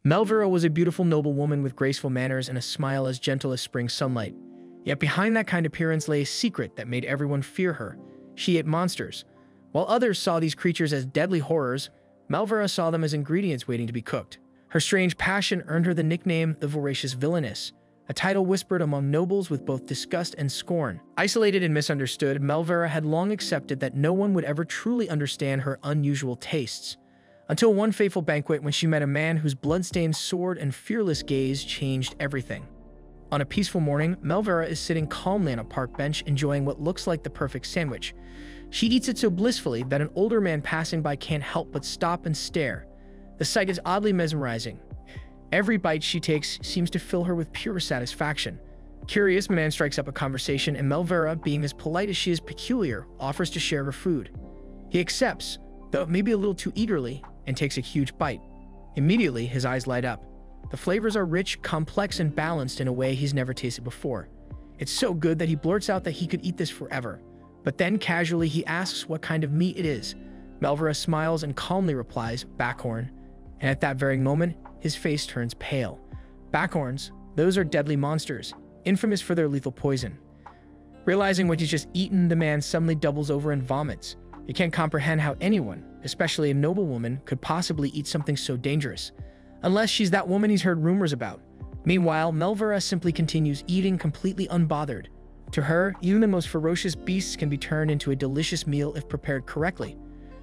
Melvera was a beautiful noblewoman with graceful manners and a smile as gentle as spring sunlight. Yet behind that kind appearance lay a secret that made everyone fear her. She ate monsters. While others saw these creatures as deadly horrors, Melvera saw them as ingredients waiting to be cooked. Her strange passion earned her the nickname the Voracious Villainess, a title whispered among nobles with both disgust and scorn. Isolated and misunderstood, Melvera had long accepted that no one would ever truly understand her unusual tastes. Until one fateful banquet when she met a man whose blood-stained sword and fearless gaze changed everything. On a peaceful morning, Melvera is sitting calmly on a park bench enjoying what looks like the perfect sandwich. She eats it so blissfully that an older man passing by can't help but stop and stare. The sight is oddly mesmerizing. Every bite she takes seems to fill her with pure satisfaction. Curious, the man strikes up a conversation, and Melvera, being as polite as she is peculiar, offers to share her food. He accepts, though maybe a little too eagerly, and takes a huge bite. Immediately, his eyes light up. The flavors are rich, complex, and balanced in a way he's never tasted before. It's so good that he blurts out that he could eat this forever. But then, casually, he asks what kind of meat it is. Melvera smiles and calmly replies, "Backhorn." And at that very moment, his face turns pale. Backhorns, those are deadly monsters, infamous for their lethal poison. Realizing what he's just eaten, the man suddenly doubles over and vomits. He can't comprehend how anyone, especially a noblewoman, could possibly eat something so dangerous. Unless she's that woman he's heard rumors about. Meanwhile, Melvera simply continues eating completely unbothered. To her, even the most ferocious beasts can be turned into a delicious meal if prepared correctly.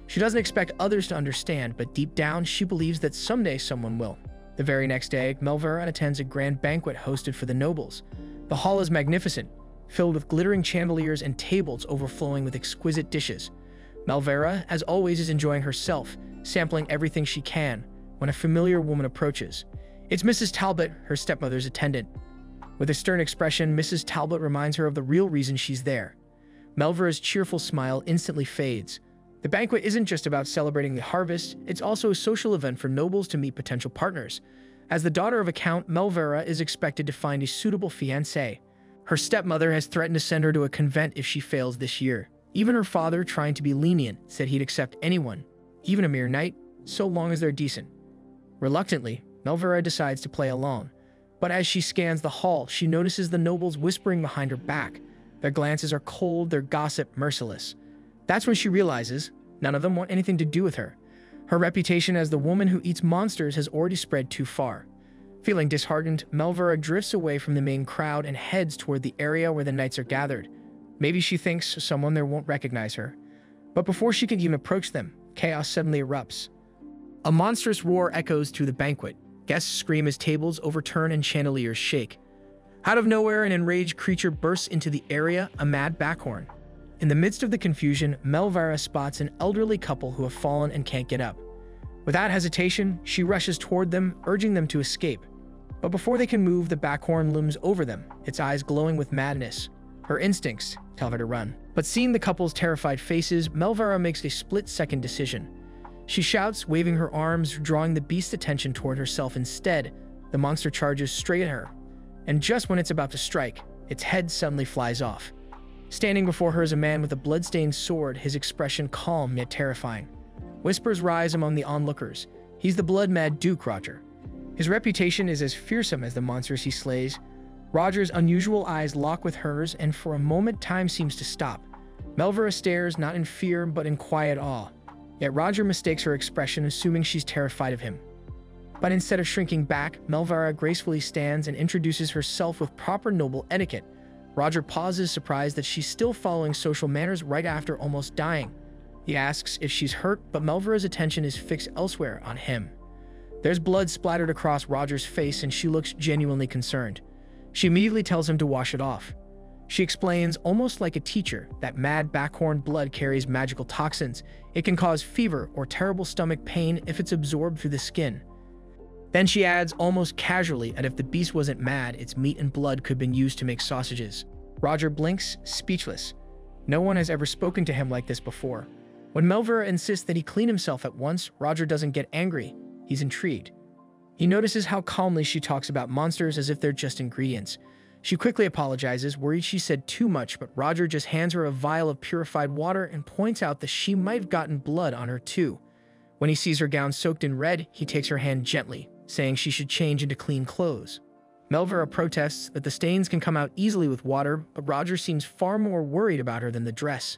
She doesn't expect others to understand, but deep down, she believes that someday someone will. The very next day, Melvera attends a grand banquet hosted for the nobles. The hall is magnificent, filled with glittering chandeliers and tables overflowing with exquisite dishes. Melvera, as always, is enjoying herself, sampling everything she can, when a familiar woman approaches. It's Mrs. Talbot, her stepmother's attendant. With a stern expression, Mrs. Talbot reminds her of the real reason she's there. Melvera's cheerful smile instantly fades. The banquet isn't just about celebrating the harvest, it's also a social event for nobles to meet potential partners. As the daughter of a count, Melvera is expected to find a suitable fiancé. Her stepmother has threatened to send her to a convent if she fails this year. Even her father, trying to be lenient, said he'd accept anyone, even a mere knight, so long as they're decent. Reluctantly, Melvera decides to play along. But as she scans the hall, she notices the nobles whispering behind her back. Their glances are cold, their gossip merciless. That's when she realizes none of them want anything to do with her. Her reputation as the woman who eats monsters has already spread too far. Feeling disheartened, Melvera drifts away from the main crowd and heads toward the area where the knights are gathered. Maybe she thinks someone there won't recognize her. But before she can even approach them, chaos suddenly erupts. A monstrous roar echoes through the banquet. Guests scream as tables overturn and chandeliers shake. Out of nowhere, an enraged creature bursts into the area, a mad backhorn. In the midst of the confusion, Melvera spots an elderly couple who have fallen and can't get up. Without hesitation, she rushes toward them, urging them to escape. But before they can move, the backhorn looms over them, its eyes glowing with madness. Her instincts tell her to run. But seeing the couple's terrified faces, Melvera makes a split-second decision. She shouts, waving her arms, drawing the beast's attention toward herself instead. The monster charges straight at her. And just when it's about to strike, its head suddenly flies off. Standing before her is a man with a blood-stained sword, his expression calm yet terrifying. Whispers rise among the onlookers. He's the blood-mad Duke Roger. His reputation is as fearsome as the monsters he slays. Roger's unusual eyes lock with hers, and for a moment time seems to stop. Melvera stares, not in fear, but in quiet awe. Yet Roger mistakes her expression, assuming she's terrified of him. But instead of shrinking back, Melvera gracefully stands and introduces herself with proper noble etiquette. Roger pauses, surprised that she's still following social manners right after almost dying. He asks if she's hurt, but Melvera's attention is fixed elsewhere on him. There's blood splattered across Roger's face, and she looks genuinely concerned. She immediately tells him to wash it off. She explains, almost like a teacher, that mad backhorn blood carries magical toxins. It can cause fever or terrible stomach pain if it's absorbed through the skin. Then she adds, almost casually, that if the beast wasn't mad, its meat and blood could have been used to make sausages. Roger blinks, speechless. No one has ever spoken to him like this before. When Melvera insists that he clean himself at once, Roger doesn't get angry. He's intrigued. He notices how calmly she talks about monsters as if they're just ingredients. She quickly apologizes, worried she said too much, but Roger just hands her a vial of purified water and points out that she might have gotten blood on her too. When he sees her gown soaked in red, he takes her hand gently, saying she should change into clean clothes. Melvera protests that the stains can come out easily with water, but Roger seems far more worried about her than the dress.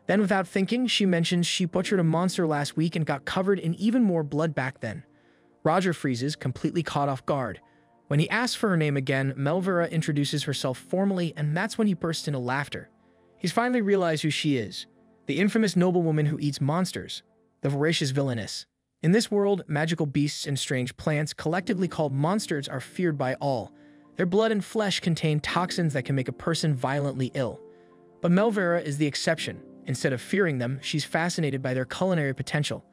Then, without thinking, she mentions she butchered a monster last week and got covered in even more blood back then. Roger freezes, completely caught off guard. When he asks for her name again, Melvera introduces herself formally, and that's when he bursts into laughter. He's finally realized who she is, the infamous noblewoman who eats monsters, the voracious villainess. In this world, magical beasts and strange plants, collectively called monsters, are feared by all. Their blood and flesh contain toxins that can make a person violently ill. But Melvera is the exception. Instead of fearing them, she's fascinated by their culinary potential.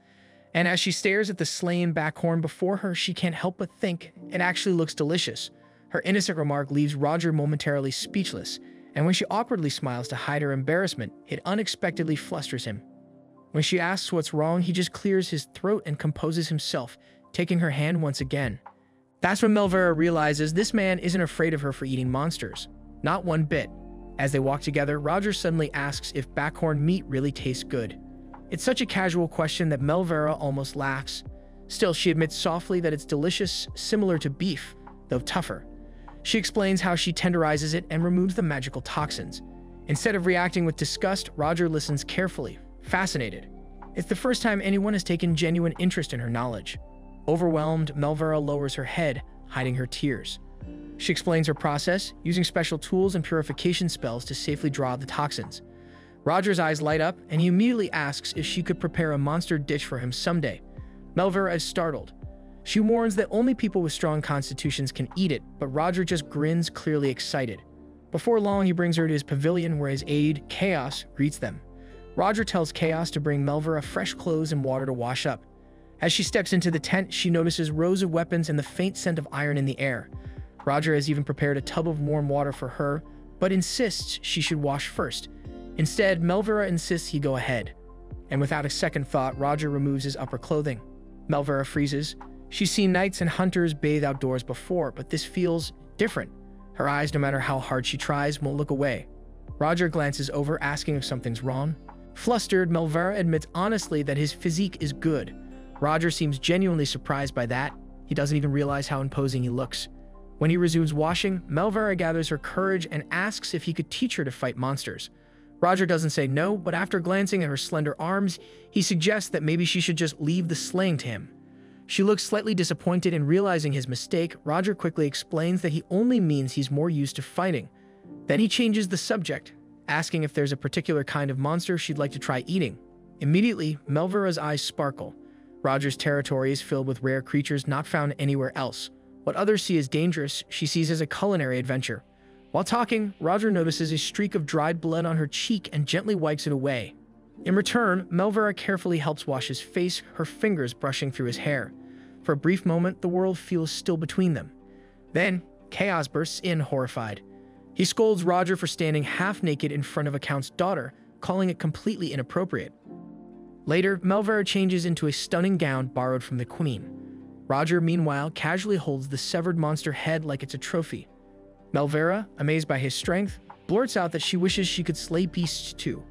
And as she stares at the slain backhorn before her, she can't help but think it actually looks delicious. Her innocent remark leaves Roger momentarily speechless, and when she awkwardly smiles to hide her embarrassment, it unexpectedly flusters him. When she asks what's wrong, he just clears his throat and composes himself, taking her hand once again. That's when Melvera realizes this man isn't afraid of her for eating monsters. Not one bit. As they walk together, Roger suddenly asks if backhorn meat really tastes good. It's such a casual question that Melvera almost laughs. Still, she admits softly that it's delicious, similar to beef, though tougher. She explains how she tenderizes it and removes the magical toxins. Instead of reacting with disgust, Roger listens carefully, fascinated. It's the first time anyone has taken genuine interest in her knowledge. Overwhelmed, Melvera lowers her head, hiding her tears. She explains her process, using special tools and purification spells to safely draw out the toxins. Roger's eyes light up, and he immediately asks if she could prepare a monster dish for him someday. Melvera is startled. She warns that only people with strong constitutions can eat it, but Roger just grins, clearly excited. Before long, he brings her to his pavilion where his aide, Chaos, greets them. Roger tells Chaos to bring Melvera fresh clothes and water to wash up. As she steps into the tent, she notices rows of weapons and the faint scent of iron in the air. Roger has even prepared a tub of warm water for her, but insists she should wash first. Instead, Melvera insists he go ahead. And without a second thought, Roger removes his upper clothing. Melvera freezes. She's seen knights and hunters bathe outdoors before, but this feels different. Her eyes, no matter how hard she tries, won't look away. Roger glances over, asking if something's wrong. Flustered, Melvera admits honestly that his physique is good. Roger seems genuinely surprised by that. He doesn't even realize how imposing he looks. When he resumes washing, Melvera gathers her courage and asks if he could teach her to fight monsters. Roger doesn't say no, but after glancing at her slender arms, he suggests that maybe she should just leave the slaying to him. She looks slightly disappointed, and realizing his mistake, Roger quickly explains that he only means he's more used to fighting. Then he changes the subject, asking if there's a particular kind of monster she'd like to try eating. Immediately, Melvera's eyes sparkle. Roger's territory is filled with rare creatures not found anywhere else. What others see as dangerous, she sees as a culinary adventure. While talking, Roger notices a streak of dried blood on her cheek and gently wipes it away. In return, Melvera carefully helps wash his face, her fingers brushing through his hair. For a brief moment, the world feels still between them. Then, Chaos bursts in, horrified. He scolds Roger for standing half-naked in front of a count's daughter, calling it completely inappropriate. Later, Melvera changes into a stunning gown borrowed from the queen. Roger, meanwhile, casually holds the severed monster head like it's a trophy. Melvera, amazed by his strength, blurts out that she wishes she could slay beasts too.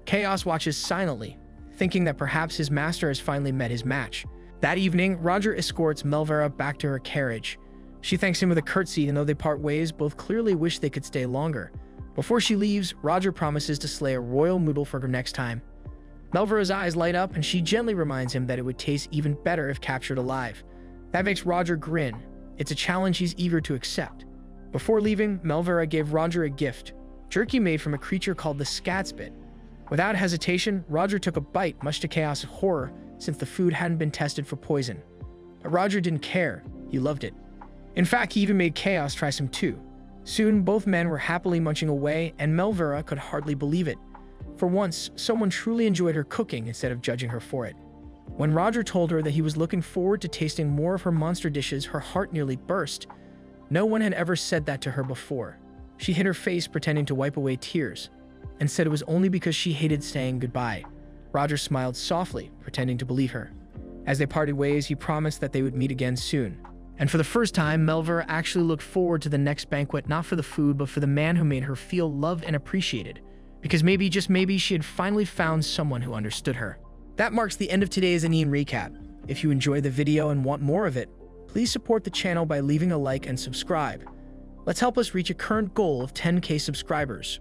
Chaos watches silently, thinking that perhaps his master has finally met his match. That evening, Roger escorts Melvera back to her carriage. She thanks him with a curtsy, and though they part ways, both clearly wish they could stay longer. Before she leaves, Roger promises to slay a royal noodle for her next time. Melvera's eyes light up, and she gently reminds him that it would taste even better if captured alive. That makes Roger grin. It's a challenge he's eager to accept. Before leaving, Melvera gave Roger a gift, jerky made from a creature called the Scatspit. Without hesitation, Roger took a bite, much to Chaos' horror, since the food hadn't been tested for poison. But Roger didn't care. He loved it. In fact, he even made Chaos try some too. Soon, both men were happily munching away, and Melvera could hardly believe it. For once, someone truly enjoyed her cooking instead of judging her for it. When Roger told her that he was looking forward to tasting more of her monster dishes, her heart nearly burst. No one had ever said that to her before. She hid her face, pretending to wipe away tears, and said it was only because she hated saying goodbye. Roger smiled softly, pretending to believe her. As they parted ways, he promised that they would meet again soon. And for the first time, Melvera actually looked forward to the next banquet, not for the food, but for the man who made her feel loved and appreciated. Because maybe, just maybe, she had finally found someone who understood her. That marks the end of today's Anime Recap. If you enjoyed the video and want more of it, Please support the channel by leaving a like and subscribe. Let's help us reach a current goal of 10K subscribers.